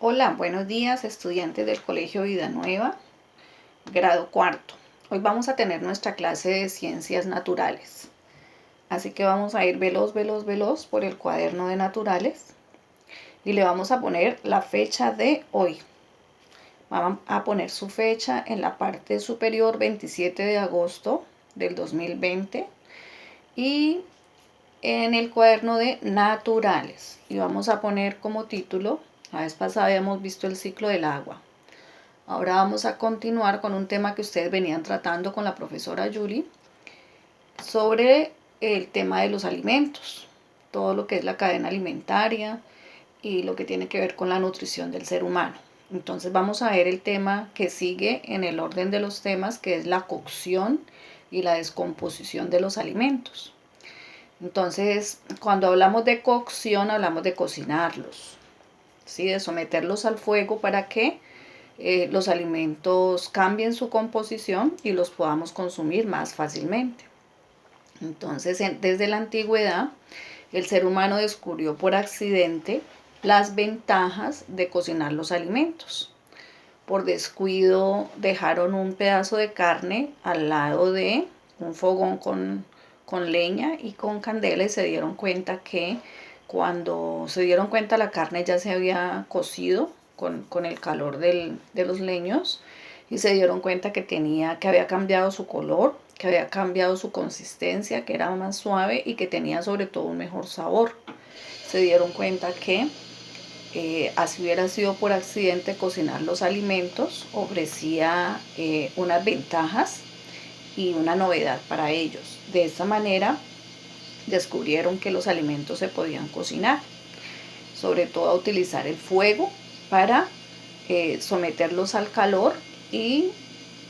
Hola, buenos días estudiantes del Colegio Vida Nueva, grado cuarto. Hoy vamos a tener nuestra clase de ciencias naturales. Así que vamos a ir veloz por el cuaderno de naturales y le vamos a poner la fecha de hoy. Vamos a poner su fecha en la parte superior, 27 de agosto del 2020, y en el cuaderno de naturales. Y vamos a poner como título, la vez pasada habíamos visto el ciclo del agua. Ahora vamos a continuar con un tema que ustedes venían tratando con la profesora Julie sobre el tema de los alimentos, todo lo que es la cadena alimentaria y lo que tiene que ver con la nutrición del ser humano. Entonces vamos a ver el tema que sigue en el orden de los temas, que es la cocción y la descomposición de los alimentos. Entonces, cuando hablamos de cocción, hablamos de cocinarlos, ¿sí? De someterlos al fuego para que los alimentos cambien su composición y los podamos consumir más fácilmente. Entonces, desde la antigüedad, el ser humano descubrió por accidente las ventajas de cocinar los alimentos. Por descuido dejaron un pedazo de carne al lado de un fogón con leña y con candela, y se dieron cuenta que cuando se dieron cuenta la carne ya se había cocido con el calor de los leños, y se dieron cuenta que había cambiado su color, que había cambiado su consistencia, que era más suave y que tenía sobre todo un mejor sabor. Se dieron cuenta que así hubiera sido por accidente cocinar los alimentos, ofrecía unas ventajas y una novedad para ellos. De esta manera descubrieron que los alimentos se podían cocinar, sobre todo a utilizar el fuego para someterlos al calor, y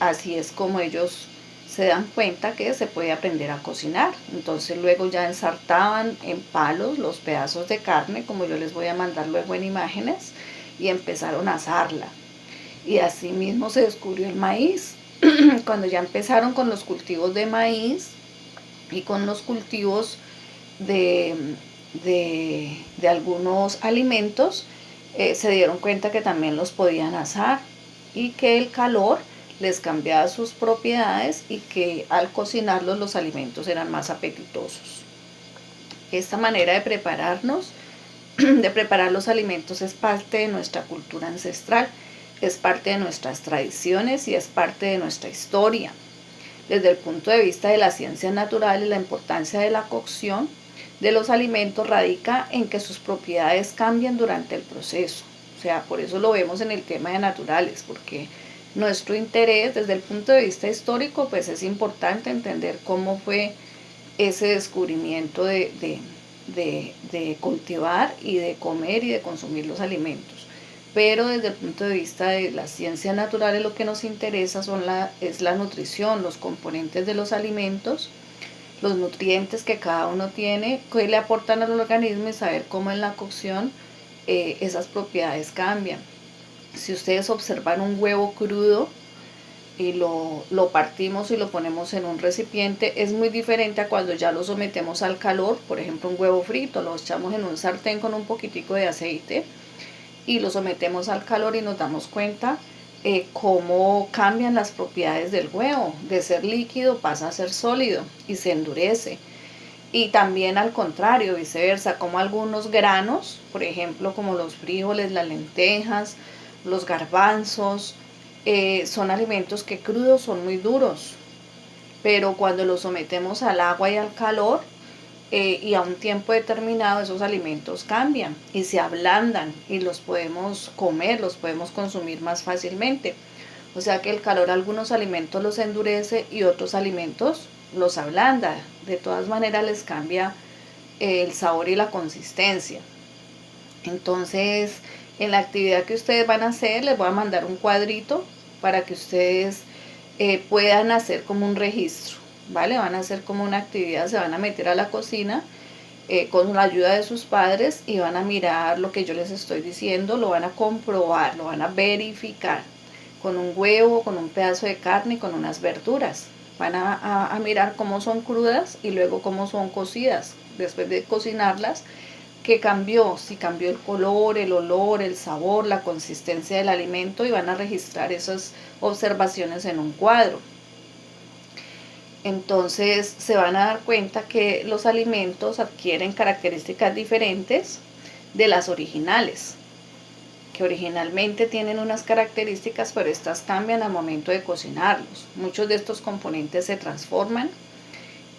así es como ellos se dan cuenta que se puede aprender a cocinar. Entonces luego ya ensartaban en palos los pedazos de carne, como yo les voy a mandar luego en imágenes, y empezaron a asarla. Y así mismo se descubrió el maíz. Cuando ya empezaron con los cultivos de maíz y con los cultivos de, de algunos alimentos, se dieron cuenta que también los podían asar y que el calor les cambiaba sus propiedades y que al cocinarlos los alimentos eran más apetitosos. Esta manera de prepararnos, de preparar los alimentos, es parte de nuestra cultura ancestral, es parte de nuestras tradiciones y es parte de nuestra historia. Desde el punto de vista de las ciencias naturales, la importancia de la cocción de los alimentos radica en que sus propiedades cambian durante el proceso. O sea, por eso lo vemos en el tema de naturales, porque nuestro interés desde el punto de vista histórico, pues es importante entender cómo fue ese descubrimiento de cultivar y de comer y de consumir los alimentos. Pero desde el punto de vista de las ciencias naturales, lo que nos interesa es la nutrición, los componentes de los alimentos, los nutrientes que cada uno tiene, que le aportan al organismo, y saber cómo en la cocción esas propiedades cambian. Si ustedes observan un huevo crudo y lo partimos y lo ponemos en un recipiente, es muy diferente a cuando ya lo sometemos al calor. Por ejemplo, un huevo frito lo echamos en un sartén con un poquitico de aceite y lo sometemos al calor y nos damos cuenta cómo cambian las propiedades del huevo. De ser líquido pasa a ser sólido y se endurece. Y también al contrario, viceversa, como algunos granos, por ejemplo, como los frijoles, las lentejas, los garbanzos, son alimentos que crudos son muy duros, pero cuando los sometemos al agua y al calor, y a un tiempo determinado, esos alimentos cambian y se ablandan y los podemos comer, los podemos consumir más fácilmente. O sea que el calor algunos alimentos los endurece y otros alimentos los ablanda. De todas maneras les cambia el sabor y la consistencia. Entonces, en la actividad que ustedes van a hacer, les voy a mandar un cuadrito para que ustedes puedan hacer como un registro, ¿vale? Van a hacer como una actividad, se van a meter a la cocina con la ayuda de sus padres y van a mirar lo que yo les estoy diciendo, lo van a comprobar, lo van a verificar con un huevo, con un pedazo de carne y con unas verduras. Van a mirar cómo son crudas y luego cómo son cocidas. Después de cocinarlas, ¿Qué cambió? Si cambió el color, el olor, el sabor, la consistencia del alimento, y van a registrar esas observaciones en un cuadro. Entonces se van a dar cuenta que los alimentos adquieren características diferentes de las originales, que originalmente tienen unas características, pero estas cambian al momento de cocinarlos. Muchos de estos componentes se transforman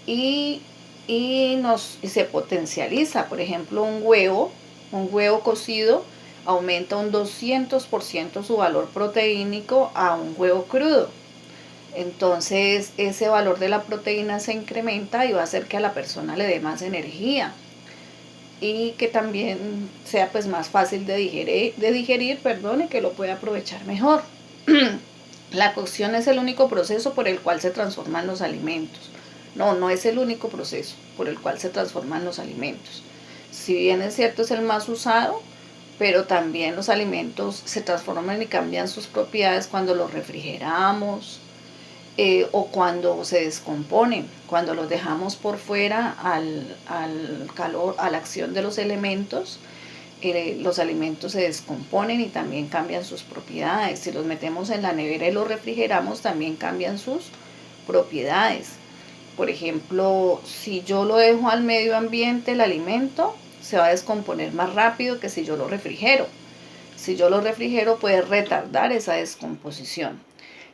y se potencializa. Por ejemplo, un huevo cocido aumenta un 200% su valor proteínico a un huevo crudo. Entonces ese valor de la proteína se incrementa y va a hacer que a la persona le dé más energía y que también sea pues más fácil de digerir, y que lo pueda aprovechar mejor. La cocción es el único proceso por el cual se transforman los alimentos. No es el único proceso por el cual se transforman los alimentos. Si bien es cierto, es el más usado, pero también los alimentos se transforman y cambian sus propiedades cuando los refrigeramos, o cuando se descomponen, cuando los dejamos por fuera al calor, a la acción de los elementos. Los alimentos se descomponen y también cambian sus propiedades. Si los metemos en la nevera y los refrigeramos, también cambian sus propiedades. Por ejemplo, si yo lo dejo al medio ambiente, el alimento se va a descomponer más rápido que si yo lo refrigero. Si yo lo refrigero, puede retardar esa descomposición.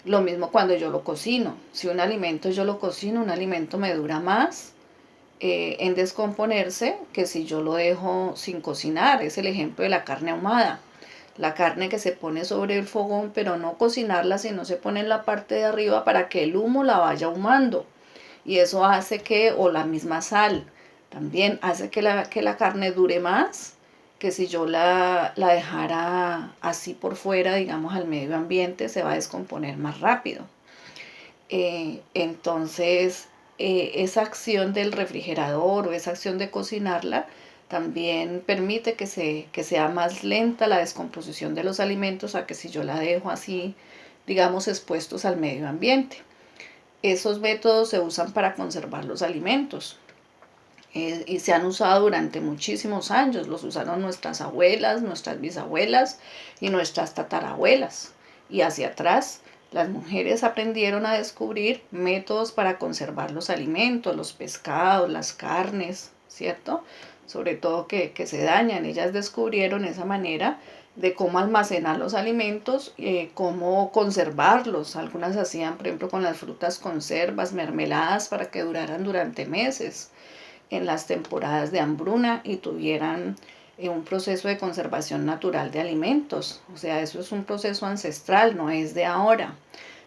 Lo mismo cuando yo lo cocino. Si un alimento yo lo cocino, un alimento me dura más en descomponerse que si yo lo dejo sin cocinar. Es el ejemplo de la carne ahumada. La carne que se pone sobre el fogón, pero no cocinarla, sino se pone en la parte de arriba para que el humo la vaya ahumando. Y eso hace que, o la misma sal, también hace que la carne dure más que si yo la dejara así por fuera, digamos, al medio ambiente, se va a descomponer más rápido. Entonces, esa acción del refrigerador o esa acción de cocinarla también permite que sea más lenta la descomposición de los alimentos a que si yo la dejo así, digamos, expuestos al medio ambiente. Esos métodos se usan para conservar los alimentos. Y se han usado durante muchísimos años. Los usaron nuestras abuelas, nuestras bisabuelas y nuestras tatarabuelas. Y hacia atrás, las mujeres aprendieron a descubrir métodos para conservar los alimentos, los pescados, las carnes, ¿cierto? Sobre todo que se dañan. Ellas descubrieron esa manera de cómo almacenar los alimentos, cómo conservarlos. Algunas hacían, por ejemplo, con las frutas conservas, mermeladas para que duraran durante meses en las temporadas de hambruna y tuvieran un proceso de conservación natural de alimentos. O sea, eso es un proceso ancestral, no es de ahora.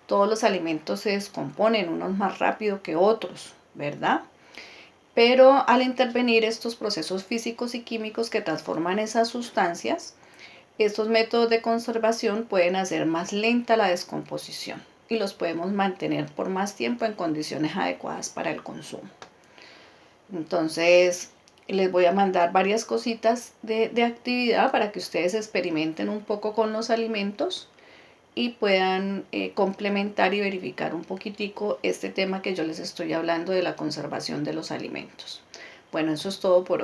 Todos los alimentos se descomponen, unos más rápido que otros, ¿verdad? Pero al intervenir estos procesos físicos y químicos que transforman esas sustancias, estos métodos de conservación pueden hacer más lenta la descomposición y los podemos mantener por más tiempo en condiciones adecuadas para el consumo. Entonces, les voy a mandar varias cositas de actividad para que ustedes experimenten un poco con los alimentos y puedan complementar y verificar un poquitico este tema que yo les estoy hablando de la conservación de los alimentos. Bueno, eso es todo por hoy.